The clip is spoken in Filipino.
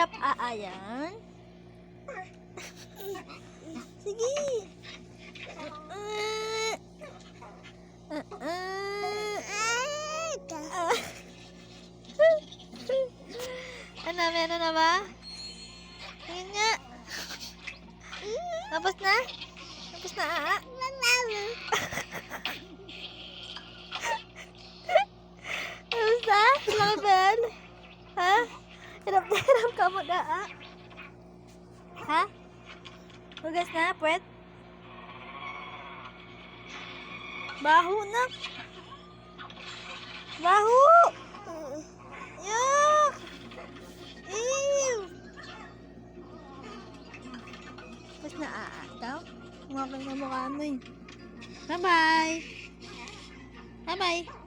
Hirap aayan. Sige. Ano, meron na ba? Tingin nga. Tapos na? Tapos na, Tapos na? Laban? Ha? Hirap na hirap ka mo na, Ha? Hugas na, puwet? Baho na. Baho! Yuck! Ew! Tapos na, daw? Umakal na mukha mo eh. Bye-bye! Bye-bye!